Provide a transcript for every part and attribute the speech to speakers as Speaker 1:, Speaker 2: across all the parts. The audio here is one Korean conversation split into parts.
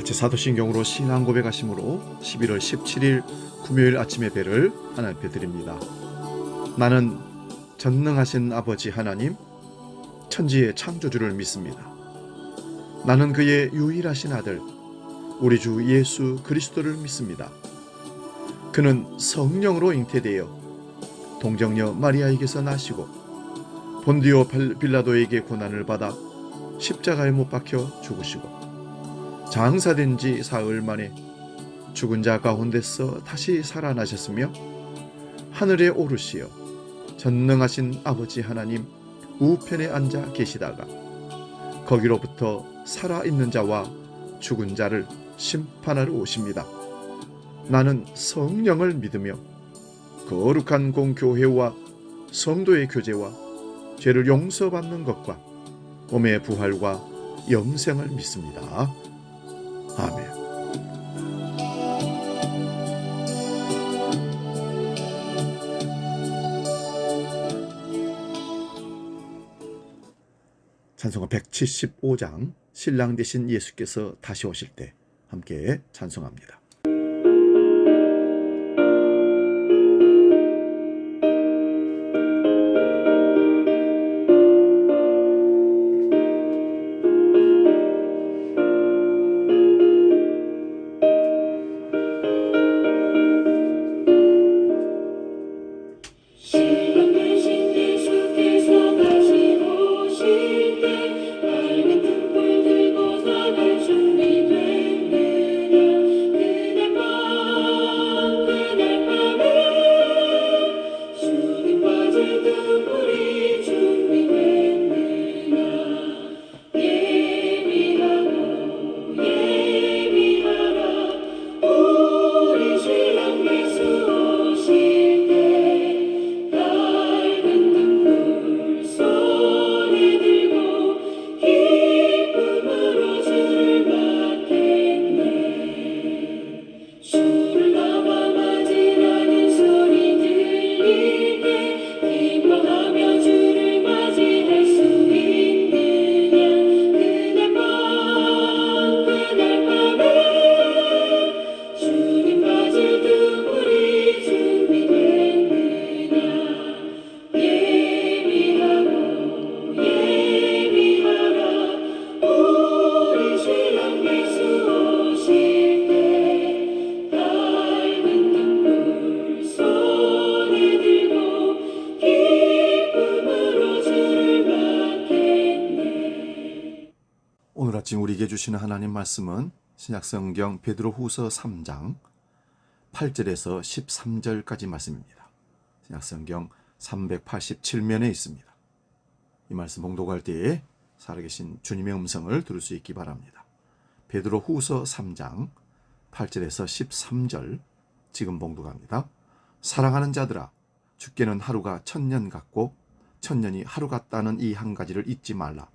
Speaker 1: 같이 사도신경으로 신앙 고백하심으로 11월 17일 금요일 아침 예배를 하나님 앞에 드립니다. 나는 전능하신 아버지 하나님, 천지의 창조주를 믿습니다. 나는 그의 유일하신 아들, 우리 주 예수 그리스도를 믿습니다. 그는 성령으로 잉태되어 동정녀 마리아에게서 나시고 본디오 빌라도에게 고난을 받아 십자가에 못 박혀 죽으시고 장사된 지 사흘 만에 죽은 자 가운데서 다시 살아나셨으며 하늘에 오르시어 전능하신 아버지 하나님 우편에 앉아 계시다가 거기로부터 살아있는 자와 죽은 자를 심판하러 오십니다. 나는 성령을 믿으며 거룩한 공교회와 성도의 교제와 죄를 용서받는 것과 몸의 부활과 영생을 믿습니다. 아멘. 찬송가 175장 신랑 되신 예수께서 다시 오실 때 함께 찬송합니다. 오늘 아침 우리에게 주시는 하나님 말씀은 신약성경 베드로후서 3장 8절에서 13절까지 말씀입니다. 신약성경 387면에 있습니다. 이 말씀 봉독할 때에 살아계신 주님의 음성을 들을 수 있기 바랍니다. 베드로후서 3장 8절에서 13절 지금 봉독합니다. 사랑하는 자들아, 주께는 하루가 1000년 같고 1000년이 하루 같다는 이 한 가지를 잊지 말라.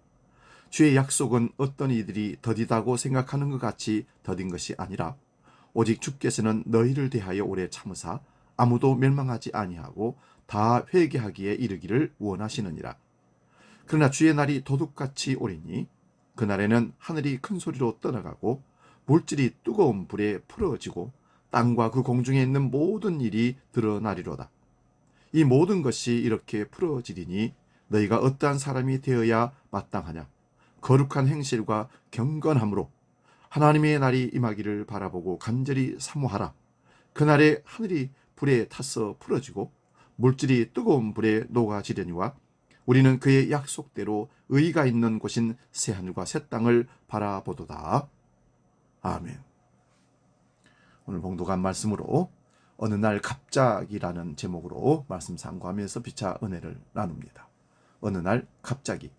Speaker 1: 주의 약속은 어떤 이들이 더디다고 생각하는 것 같이 더딘 것이 아니라 오직 주께서는 너희를 대하여 오래 참으사 아무도 멸망하지 아니하고 다 회개하기에 이르기를 원하시느니라. 그러나 주의 날이 도둑같이 오리니 그날에는 하늘이 큰 소리로 떠나가고 물질이 뜨거운 불에 풀어지고 땅과 그 공중에 있는 모든 일이 드러나리로다. 이 모든 것이 이렇게 풀어지리니 너희가 어떠한 사람이 되어야 마땅하냐? 거룩한 행실과 경건함으로 하나님의 날이 임하기를 바라보고 간절히 사모하라. 그날에 하늘이 불에 타서 풀어지고 물질이 뜨거운 불에 녹아지려니와 우리는 그의 약속대로 의가 있는 곳인 새하늘과 새 땅을 바라보도다. 아멘. 오늘 봉독한 말씀으로 어느 날 갑자기라는 제목으로 말씀 상고하면서 피차 은혜를 나눕니다. 어느 날 갑자기.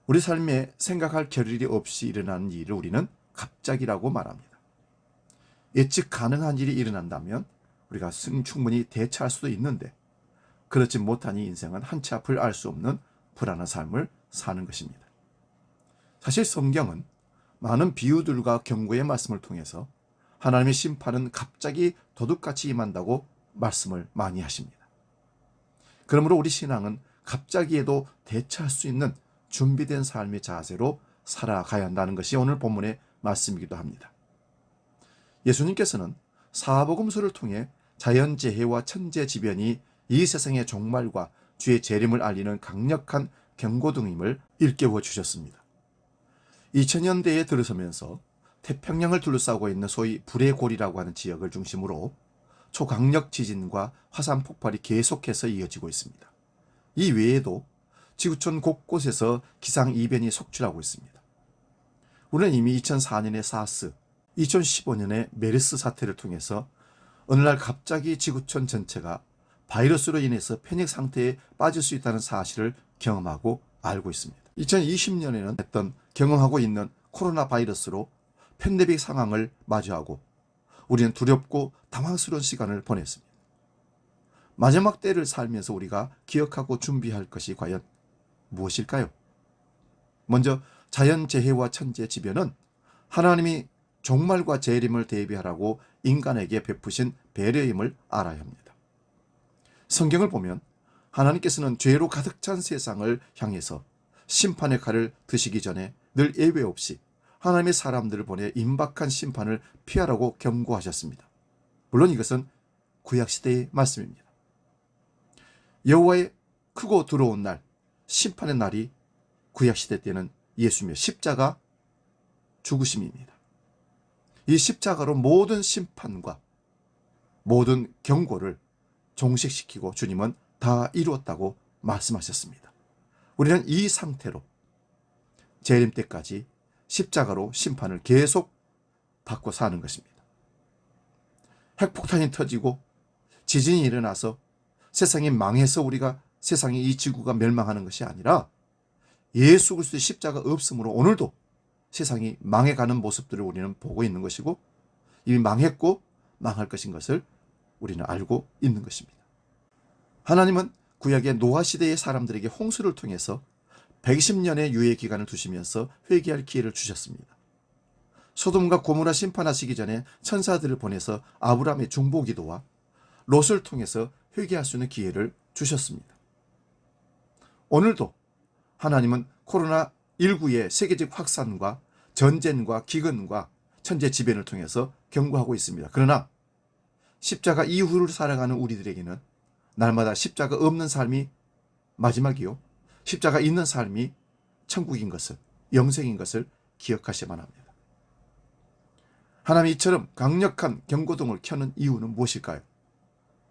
Speaker 1: 우리 삶에 생각할 겨를이 없이 일어나는 일을 우리는 갑자기라고 말합니다. 예측 가능한 일이 일어난다면 우리가 충분히 대처할 수도 있는데 그렇지 못하니 인생은 한치 앞을 알 수 없는 불안한 삶을 사는 것입니다. 사실 성경은 많은 비유들과 경고의 말씀을 통해서 하나님의 심판은 갑자기 도둑같이 임한다고 말씀을 많이 하십니다. 그러므로 우리 신앙은 갑자기에도 대처할 수 있는 준비된 삶의 자세로 살아가야 한다는 것이 오늘 본문의 말씀이기도 합니다. 예수님께서는 사복음서를 통해 자연재해와 천재지변이 이 세상의 종말과 주의 재림을 알리는 강력한 경고등임을 일깨워 주셨습니다. 2000년대에 들어서면서 태평양을 둘러싸고 있는 소위 불의 골이라고 하는 지역을 중심으로 초강력 지진과 화산 폭발이 계속해서 이어지고 있습니다. 이 외에도 지구촌 곳곳에서 기상이변이 속출하고 있습니다. 우리는 이미 2004년의 사스, 2015년의 메르스 사태를 통해서 어느 날 갑자기 지구촌 전체가 바이러스로 인해서 패닉 상태에 빠질 수 있다는 사실을 경험하고 알고 있습니다. 2020년에는 경험하고 있는 코로나 바이러스로 팬데믹 상황을 마주하고 우리는 두렵고 당황스러운 시간을 보냈습니다. 마지막 때를 살면서 우리가 기억하고 준비할 것이 과연 무엇일까요? 먼저 자연재해와 천재지변은 하나님이 종말과 재림을 대비하라고 인간에게 베푸신 배려임을 알아야 합니다. 성경을 보면 하나님께서는 죄로 가득 찬 세상을 향해서 심판의 칼을 드시기 전에 늘 예외 없이 하나님의 사람들을 보내 임박한 심판을 피하라고 경고하셨습니다. 물론 이것은 구약시대의 말씀입니다. 여호와의 크고 두려운 날, 심판의 날이 구약시대 때는 예수님의 십자가 죽으심입니다. 이 십자가로 모든 심판과 모든 경고를 종식시키고 주님은 다 이루었다고 말씀하셨습니다. 우리는 이 상태로 재림 때까지 십자가로 심판을 계속 받고 사는 것입니다. 핵폭탄이 터지고 지진이 일어나서 세상이 망해서 세상이 이 지구가 멸망하는 것이 아니라 예수 그리스도의 십자가 없음으로 오늘도 세상이 망해가는 모습들을 우리는 보고 있는 것이고 이미 망했고 망할 것인 것을 우리는 알고 있는 것입니다. 하나님은 구약의 노아 시대의 사람들에게 홍수를 통해서 120년의 유예 기간을 두시면서 회개할 기회를 주셨습니다. 소돔과 고모라 심판하시기 전에 천사들을 보내서 아브라함의 중보기도와 롯을 통해서 회개할 수 있는 기회를 주셨습니다. 오늘도 하나님은 코로나19의 세계적 확산과 전쟁과 기근과 천재지변을 통해서 경고하고 있습니다. 그러나 십자가 이후를 살아가는 우리들에게는 날마다 십자가 없는 삶이 마지막이요, 십자가 있는 삶이 천국인 것을, 영생인 것을 기억하셔야만 합니다. 하나님이 이처럼 강력한 경고등을 켜는 이유는 무엇일까요?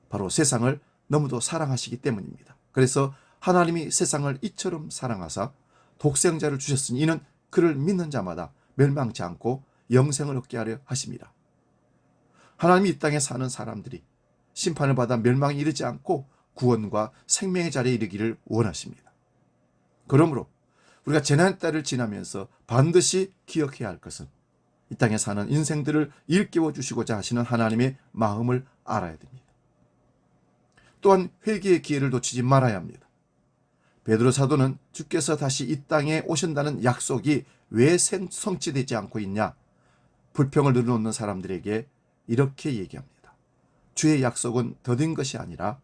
Speaker 1: 바로 세상을 너무도 사랑하시기 때문입니다. 그래서 하나님이 세상을 이처럼 사랑하사 독생자를 주셨으니 이는 그를 믿는 자마다 멸망치 않고 영생을 얻게 하려 하십니다. 하나님이 이 땅에 사는 사람들이 심판을 받아 멸망에 이르지 않고 구원과 생명의 자리에 이르기를 원하십니다. 그러므로 우리가 재난의 때를 지나면서 반드시 기억해야 할 것은 이 땅에 사는 인생들을 일깨워 주시고자 하시는 하나님의 마음을 알아야 됩니다. 또한 회개의 기회를 놓치지 말아야 합니다. 베드로 사도는 주께서 다시 이 땅에 오신다는 약속이 왜 성취되지 않고 있냐, 불평을 늘어놓는 사람들에게 이렇게 얘기합니다. 주의 약속은 더딘 것이 아니라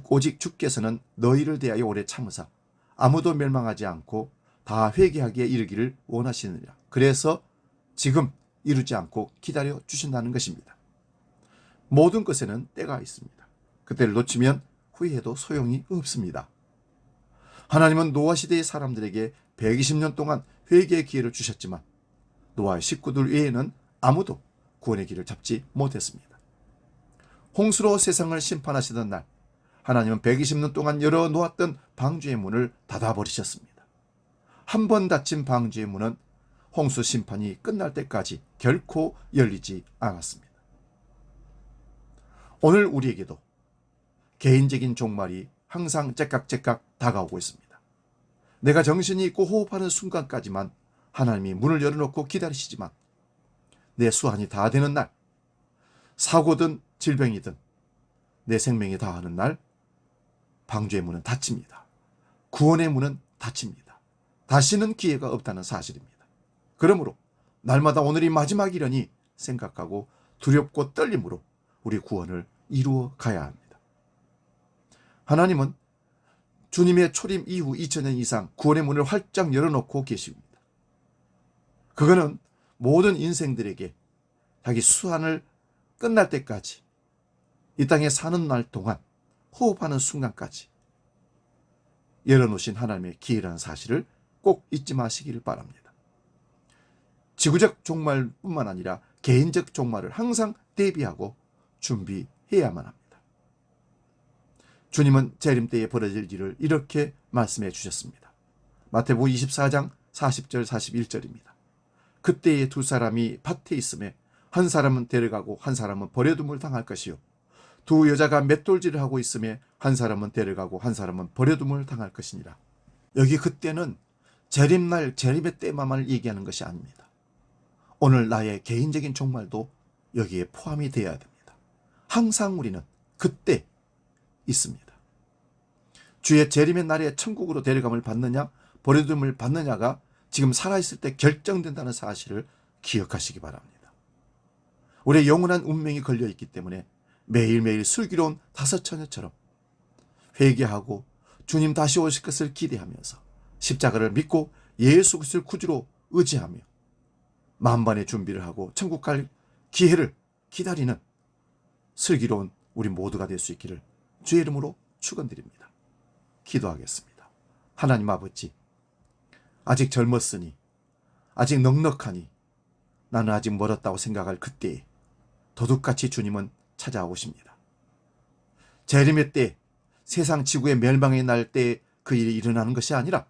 Speaker 1: 오직 주께서는 너희를 대하여 오래 참으사 아무도 멸망하지 않고 다 회개하기에 이르기를 원하시느니라. 그래서 지금 이루지 않고 기다려 주신다는 것입니다. 모든 것에는 때가 있습니다. 그때를 놓치면 후회해도 소용이 없습니다. 하나님은 노아 시대의 사람들에게 120년 동안 회개의 기회를 주셨지만 노아의 식구들 외에는 아무도 구원의 길을 잡지 못했습니다. 홍수로 세상을 심판하시던 날 하나님은 120년 동안 열어놓았던 방주의 문을 닫아버리셨습니다. 한 번 닫힌 방주의 문은 홍수 심판이 끝날 때까지 결코 열리지 않았습니다. 오늘 우리에게도 개인적인 종말이 항상 째깍째깍 다가오고 있습니다. 내가 정신이 있고 호흡하는 순간까지만 하나님이 문을 열어놓고 기다리시지만 내 수한이 다 되는 날, 사고든 질병이든 내 생명이 다하는 날 방주의 문은 닫힙니다. 구원의 문은 닫힙니다. 다시는 기회가 없다는 사실입니다. 그러므로 날마다 오늘이 마지막이려니 생각하고 두렵고 떨림으로 우리 구원을 이루어 가야 합니다. 하나님은 주님의 초림 이후 2000년 이상 구원의 문을 활짝 열어놓고 계십니다. 그거는 모든 인생들에게 자기 수한을 끝날 때까지 이 땅에 사는 날 동안 호흡하는 순간까지 열어놓으신 하나님의 기회라는 사실을 꼭 잊지 마시기를 바랍니다. 지구적 종말뿐만 아니라 개인적 종말을 항상 대비하고 준비해야만 합니다. 주님은 재림 때에 벌어질 일을 이렇게 말씀해 주셨습니다. 마태복음 24장 40절 41절입니다. 그때에 두 사람이 밭에 있음에 한 사람은 데려가고 한 사람은 버려둠을 당할 것이요 두 여자가 맷돌질을 하고 있음에 한 사람은 데려가고 한 사람은 버려둠을 당할 것이니라. 여기 그때는 재림날 재림의 때만을 얘기하는 것이 아닙니다. 오늘 나의 개인적인 종말도 여기에 포함이 되어야 됩니다. 항상 우리는 그때 있습니다. 주의 재림의 날에 천국으로 데려감을 받느냐 버려둠을 받느냐가 지금 살아있을 때 결정된다는 사실을 기억하시기 바랍니다. 우리의 영원한 운명이 걸려있기 때문에 매일매일 슬기로운 다섯 처녀처럼 회개하고 주님 다시 오실 것을 기대하면서 십자가를 믿고 예수 그리스도를 구주로 의지하며 만반의 준비를 하고 천국 갈 기회를 기다리는 슬기로운 우리 모두가 될 수 있기를 주의 이름으로 축원드립니다. 기도하겠습니다. 하나님 아버지, 아직 젊었으니 아직 넉넉하니 나는 아직 멀었다고 생각할 그때에 도둑같이 주님은 찾아오십니다. 재림의 때, 세상 지구의 멸망의 날 때 그 일이 일어나는 것이 아니라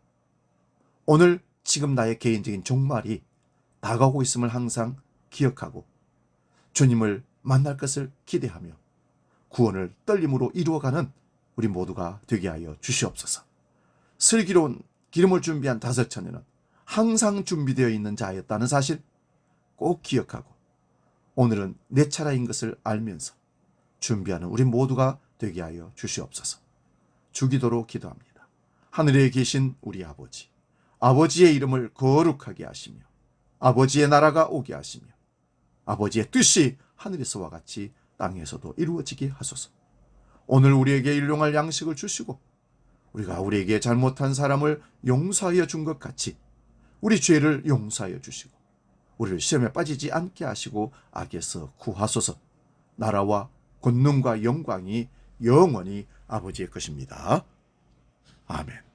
Speaker 1: 오늘 지금 나의 개인적인 종말이 다가오고 있음을 항상 기억하고 주님을 만날 것을 기대하며 구원을 떨림으로 이루어가는 우리 모두가 되게 하여 주시옵소서. 슬기로운 기름을 준비한 다섯 처녀는 항상 준비되어 있는 자였다는 사실 꼭 기억하고 오늘은 내 차례인 것을 알면서 준비하는 우리 모두가 되게 하여 주시옵소서. 주기도로 기도합니다. 하늘에 계신 우리 아버지, 아버지의 이름을 거룩하게 하시며 아버지의 나라가 오게 하시며 아버지의 뜻이 하늘에서와 같이 땅에서도 이루어지게 하소서. 오늘 우리에게 일용할 양식을 주시고 우리가 우리에게 잘못한 사람을 용서하여 준 것 같이 우리 죄를 용서하여 주시고 우리를 시험에 빠지지 않게 하시고 악에서 구하소서. 나라와 권능과 영광이 영원히 아버지의 것입니다. 아멘.